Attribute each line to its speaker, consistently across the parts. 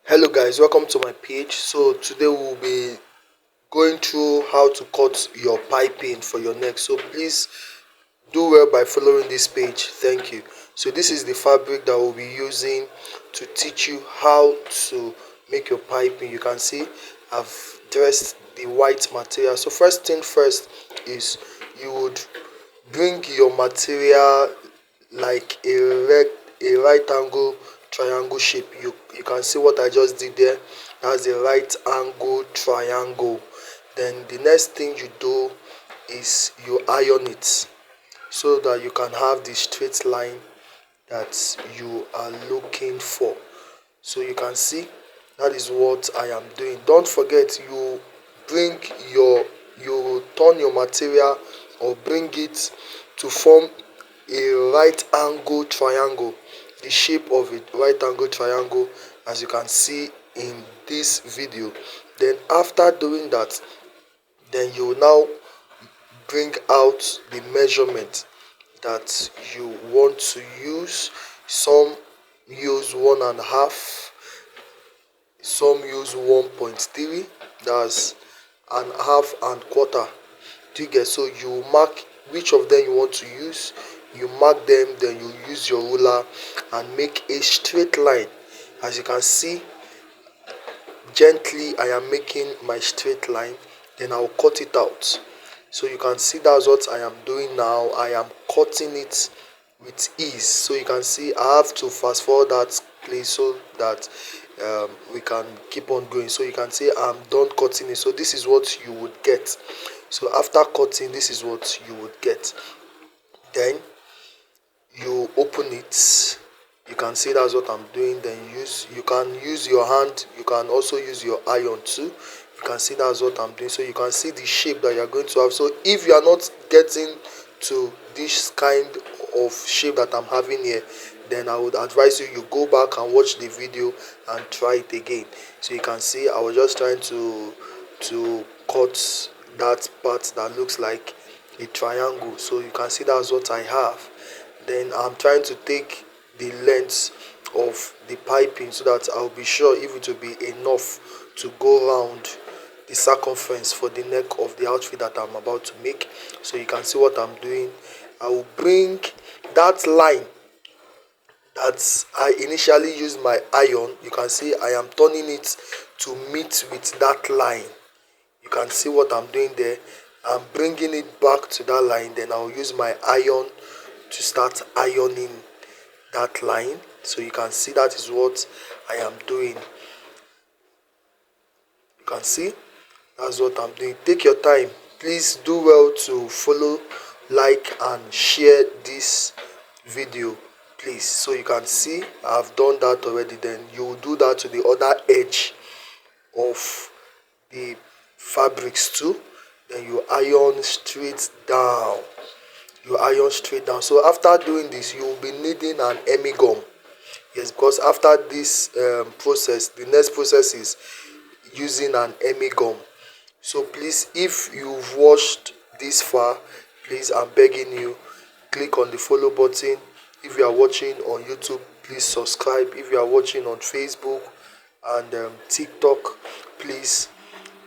Speaker 1: Hello guys, welcome to my page. So today we'll be going through how to cut your piping for your neck. So please do well by following this page. Thank you. So this is the fabric that we'll be using to teach you how to make your piping. You can see I've dressed the white material. So first thing first is you would bring your material like a right angle triangle shape. You can see what I just did there. That's a right angle triangle. Then the next thing you do is you iron it so that you can have the straight line that you are looking for. So you can see that is what I am doing. Don't forget, bring your you turn your material or bring it to form a right angle triangle, the shape of a right angle triangle, as you can see in this video. Then after doing that, then you will now bring out the measurement that you want to use. Some use 1.5, some use 1.3, that's an half and quarter. Do you get? So you mark which of them you want to use, you mark them, then you use your ruler and make a straight line. As you can see, gently I am making my straight line, then I'll cut it out. So you can see that's what I am doing now. I am cutting it with ease. So you can see I have to fast forward that place so that we can keep on going. So you can see I'm done cutting it. So this is what you would get. So after cutting, this is what you would get. Then you open it. You can see that's what I'm doing. Then you can use your hand, you can also use your iron too. You can see that's what I'm doing. So you can see the shape that you're going to have. So if you are not getting to this kind of shape that I'm having here, then I would advise you go back and watch the video and try it again. So you can see I was just trying to cut that part that looks like a triangle. So you can see that's what I have. Then I'm trying to take the length of the piping so that I'll be sure if it will be enough to go around the circumference for the neck of the outfit that I'm about to make. So you can see what I'm doing. I will bring that line that I initially used my iron. You can see I am turning it to meet with that line. You can see what I'm doing there. I'm bringing it back to that line, then I'll use my iron to start ironing that line. So you can see that is what I am doing. You can see that's what I'm doing. Take your time. Please do well to follow, like and share this video, please. So you can see I've done that already. Then you will do that to the other edge of the fabrics too. Then you iron straight down. So after doing this, you will be needing an hemi gum. Yes, because after this process, the next process is using an hemi gum. So please, if you've watched this far, please, I'm begging you, click on the follow button. If you are watching on YouTube, please subscribe. If you are watching on Facebook and TikTok, please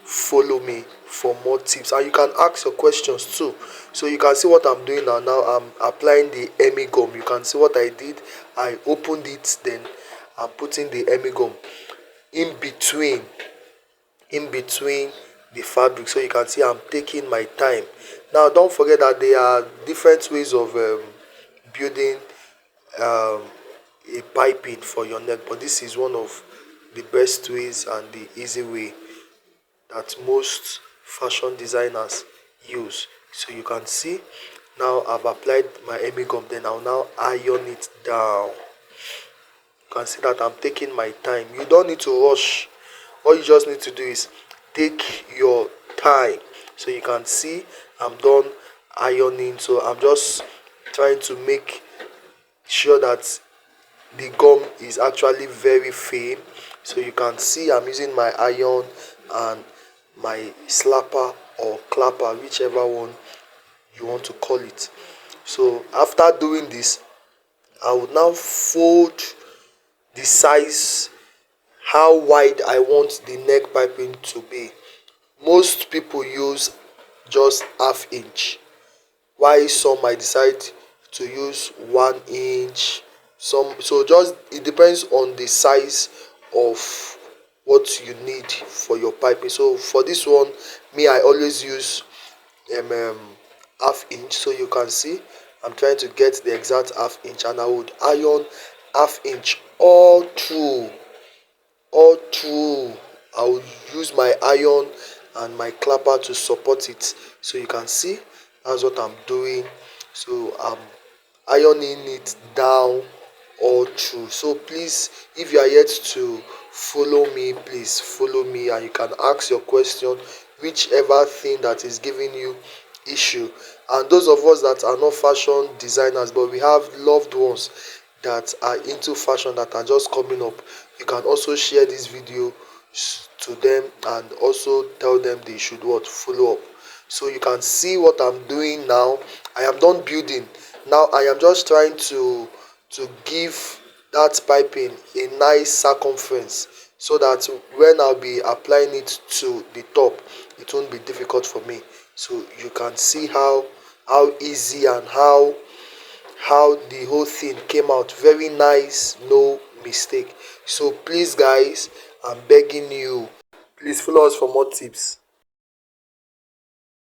Speaker 1: follow me for more tips, and you can ask your questions too. So you can see what I'm doing now. I'm applying the hemi gum. You can see what I did. I opened it, then I'm putting the hemi gum in between the fabric. So you can see I'm taking my time. Now don't forget that there are different ways of building um, a piping for your neck, but this is one of the best ways and the easy way that most fashion designers use. So you can see now I've applied my hemi gum, then I'll now iron it down. You can see that I'm taking my time. You don't need to rush. All you just need to do is take your time. So you can see I'm done ironing. So I'm just trying to make sure that the gum is actually very firm. So you can see I'm using my iron and my slapper or clapper, whichever one you want to call it. So after doing this, I will now fold the size how wide I want the neck piping to be. Most people use just half inch, while some might decide to use 1 inch. Some, so just it depends on the size of what you need for your piping. So for this one, me, I always use um half inch. So you can see I'm trying to get the exact half inch, and I would iron half inch all through. I will use my iron and my clapper to support it. So you can see that's what I'm doing. So I'm ironing it down all through. So please, if you are yet to follow me, please follow me, and you can ask your question, whichever thing that is giving you issue. And those of us that are not fashion designers, but we have loved ones that are into fashion that are just coming up, you can also share this video to them and also tell them they should what follow up. So you can see what I'm doing now. I am done building. Now I am just trying to give that piping a nice circumference, so that when I'll be applying it to the top, it won't be difficult for me. So you can see how easy and how the whole thing came out very nice, no mistake. So please guys, I'm begging you, please follow us for more tips.